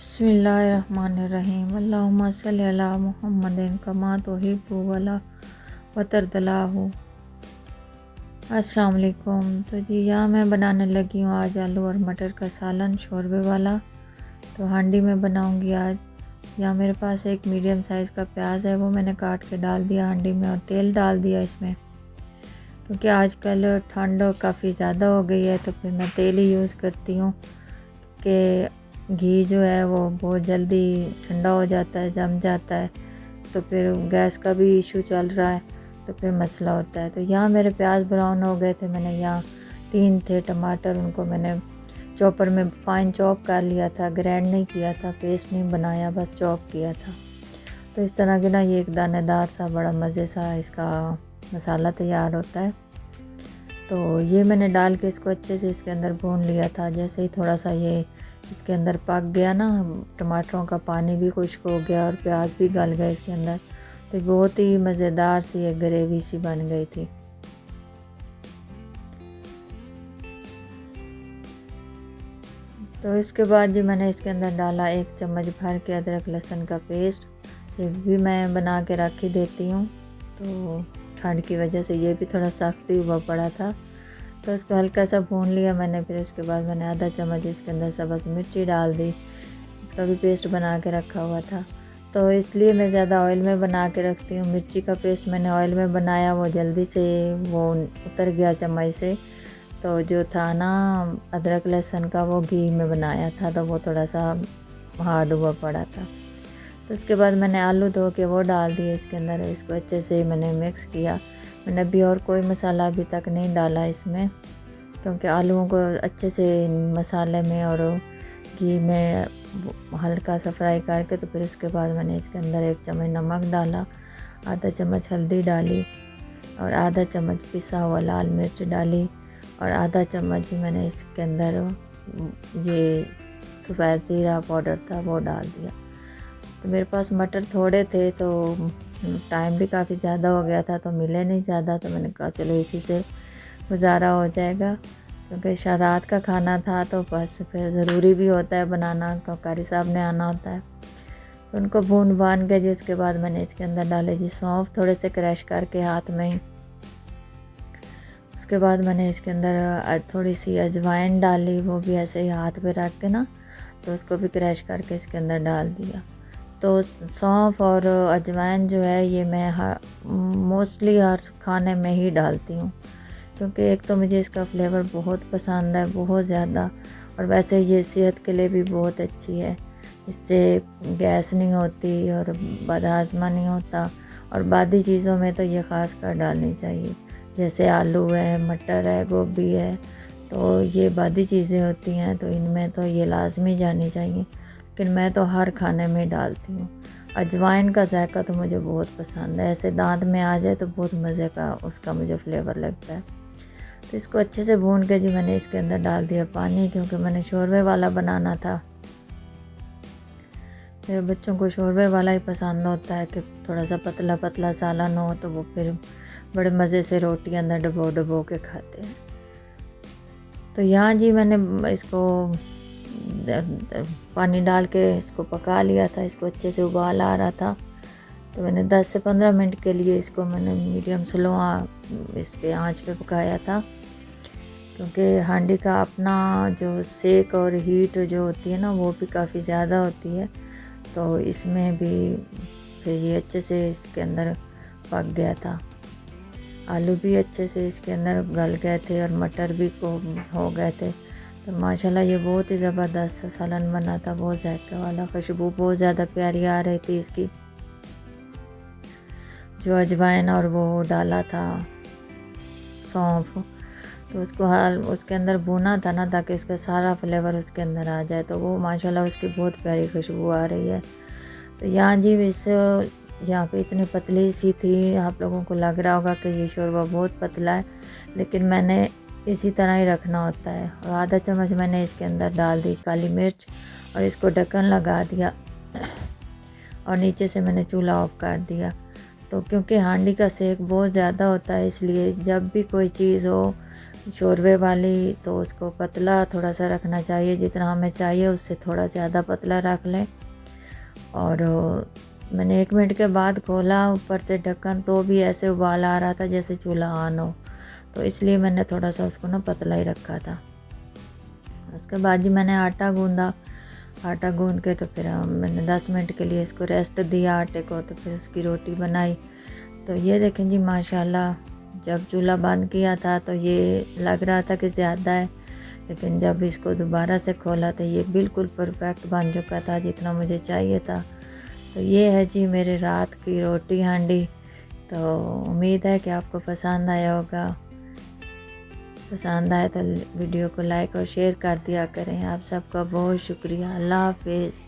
बिस्मिल्लाहिर्रहमानिर्रहीम अल्लाहुम्मा सल्लि अला मुहम्मदिन कमा तुहिब्बु वला वतरदलाहु। अस्सलाम वालेकुम। तो जी यहाँ मैं बनाने लगी हूँ आज आलू और मटर का सालन शोरबे वाला। तो हांडी में बनाऊँगी आज। यहाँ मेरे पास एक मीडियम साइज़ का प्याज है, वो मैंने काट के डाल दिया हांडी में और तेल डाल दिया इसमें, क्योंकि आजकल ठंड काफ़ी ज़्यादा हो गई है तो फिर मैं तेल ही यूज़ करती हूँ कि घी जो है वो बहुत जल्दी ठंडा हो जाता है, जम जाता है, तो फिर गैस का भी इशू चल रहा है तो फिर मसला होता है। तो यहाँ मेरे प्याज ब्राउन हो गए थे, मैंने यहाँ 3 थे टमाटर, उनको मैंने चॉपर में फाइन चॉप कर लिया था, ग्राइंड नहीं किया था, पेस्ट नहीं बनाया, बस चॉप किया था। तो इस तरह के ना ये एक दानेदार सा बड़ा मज़े सा इसका मसाला तैयार होता है। तो ये मैंने डाल के इसको अच्छे से इसके अंदर भून लिया था। जैसे ही थोड़ा सा ये इसके अंदर पक गया ना, टमाटरों का पानी भी खुश्क हो गया और प्याज भी गल गया इसके अंदर, तो बहुत ही मज़ेदार सी एक ग्रेवी सी बन गई थी। तो इसके बाद जो मैंने इसके अंदर डाला 1 चम्मच भर के अदरक लहसुन का पेस्ट, ये भी मैं बना के रख ही देती हूँ, तो ठंड की वजह से ये भी थोड़ा सख्त ही हुआ पड़ा था। तो इसको हल्का सा भून लिया मैंने। फिर इसके बाद मैंने आधा चम्मच इसके अंदर सब्ज़ मिर्ची डाल दी, इसका भी पेस्ट बना के रखा हुआ था। तो इसलिए मैं ज़्यादा ऑयल में बना के रखती हूँ। मिर्ची का पेस्ट मैंने ऑयल में बनाया, वो जल्दी से वो उतर गया चम्मच से। तो जो था ना अदरक लहसुन का, वो घी में बनाया था तो वो थोड़ा सा हार्ड हुआ पड़ा था। तो उसके बाद मैंने आलू धो के वो डाल दिए इसके अंदर, इसको अच्छे से मैंने मिक्स किया। मैंने अभी और कोई मसाला अभी तक नहीं डाला इसमें, क्योंकि आलूओं को अच्छे से मसाले में और घी में हल्का सा फ्राई करके, तो फिर उसके बाद मैंने इसके अंदर 1 चम्मच नमक डाला, आधा चम्मच हल्दी डाली और आधा चम्मच पिसा हुआ लाल मिर्च डाली और आधा चम्मच ही मैंने इसके अंदर ये सफ़ेद ज़ीरा पाउडर था वो डाल दिया। तो मेरे पास मटर थोड़े थे तो टाइम भी काफ़ी ज़्यादा हो गया था, तो मिले नहीं ज़्यादा, तो मैंने कहा चलो इसी से गुजारा हो जाएगा, क्योंकि रात का खाना था तो बस फिर ज़रूरी भी होता है बनाना, कारी साहब ने आना होता है। तो उनको भून भान के जी उसके बाद मैंने इसके अंदर डाले जी सौंफ, थोड़े से क्रश करके हाथ में ही। उसके बाद मैंने इसके अंदर थोड़ी सी अजवाइन डाली, वो भी ऐसे ही हाथ पे रख के ना, तो उसको भी क्रश करके इसके अंदर डाल दिया। तो सौंफ और अजवाइन जो है ये मैं मोस्टली हर खाने में ही डालती हूँ, क्योंकि एक तो मुझे इसका फ्लेवर बहुत पसंद है, बहुत ज़्यादा, और वैसे ये सेहत के लिए भी बहुत अच्छी है। इससे गैस नहीं होती और बदहाज़मा नहीं होता। और बाकी चीज़ों में तो ये ख़ास कर डालनी चाहिए, जैसे आलू है, मटर है, गोभी है, तो ये बाकी चीज़ें होती हैं, तो इनमें तो ये लाजमी जानी चाहिए, लेकिन मैं तो हर खाने में डालती हूँ। अजवाइन का जायका तो मुझे बहुत पसंद है, ऐसे दांत में आ जाए तो बहुत मज़े का उसका मुझे फ्लेवर लगता है। तो इसको अच्छे से भून के जी मैंने इसके अंदर डाल दिया पानी, क्योंकि मैंने शोरबे वाला बनाना था। मेरे बच्चों को शोरबे वाला ही पसंद होता है कि थोड़ा सा पतला पतला सालन हो, तो वो फिर बड़े मज़े से रोटी अंदर डबो डबो के खाते हैं। तो यहाँ जी मैंने इसको पानी डाल के इसको पका लिया था, इसको अच्छे से उबाल आ रहा था, तो मैंने 10 से 15 मिनट के लिए इसको मैंने मीडियम स्लो इस पे आंच पे पकाया था, क्योंकि हांडी का अपना जो सेक और हीट जो होती है ना, वो भी काफ़ी ज़्यादा होती है। तो इसमें भी फिर ये अच्छे से इसके अंदर पक गया था, आलू भी अच्छे से इसके अंदर गल गए थे और मटर भी को हो गए थे। तो माशाल्लाह ये बहुत ही ज़बरदस्त सालन बना था, बहुत जायके वाला, खुशबू बहुत ज़्यादा प्यारी आ रही थी इसकी। जो अजवाइन और वो डाला था सौंफ, तो उसको उसके अंदर भुना था ना, ताकि उसका सारा फ्लेवर उसके अंदर आ जाए, तो वो माशाल्लाह उसकी बहुत प्यारी खुशबू आ रही है। तो यहाँ जी इस यहाँ पे इतनी पतली सी थी, आप लोगों को लग रहा होगा कि ये शोरबा बहुत पतला है, लेकिन मैंने इसी तरह ही रखना होता है। और आधा चम्मच मैंने इसके अंदर डाल दी काली मिर्च और इसको ढक्कन लगा दिया और नीचे से मैंने चूल्हा ऑफ कर दिया। तो क्योंकि हांडी का सेक बहुत ज़्यादा होता है, इसलिए जब भी कोई चीज़ हो शोरबे वाली, तो उसको पतला थोड़ा सा रखना चाहिए, जितना हमें चाहिए उससे थोड़ा ज़्यादा पतला रख लें। और मैंने 1 मिनट के बाद खोला ऊपर से ढक्कन, तो भी ऐसे उबाल आ रहा था जैसे चूल्हा ऑन हो, तो इसलिए मैंने थोड़ा सा उसको ना पतला ही रखा था। उसके बाद जी मैंने आटा गूँधा, आटा गूँध के तो फिर मैंने 10 मिनट के लिए इसको रेस्ट दिया आटे को, तो फिर उसकी रोटी बनाई। तो ये देखें जी माशाल्लाह, जब चूल्हा बंद किया था तो ये लग रहा था कि ज़्यादा है, लेकिन जब इसको दोबारा से खोला तो ये बिल्कुल परफेक्ट बन चुका था जितना मुझे चाहिए था। तो ये है जी मेरे रात की रोटी हांडी। तो उम्मीद है कि आपको पसंद आया होगा। पसंद आए तो वीडियो को लाइक और शेयर कर दिया करें। आप सबका बहुत शुक्रिया। अल्लाह हाफ़िज़।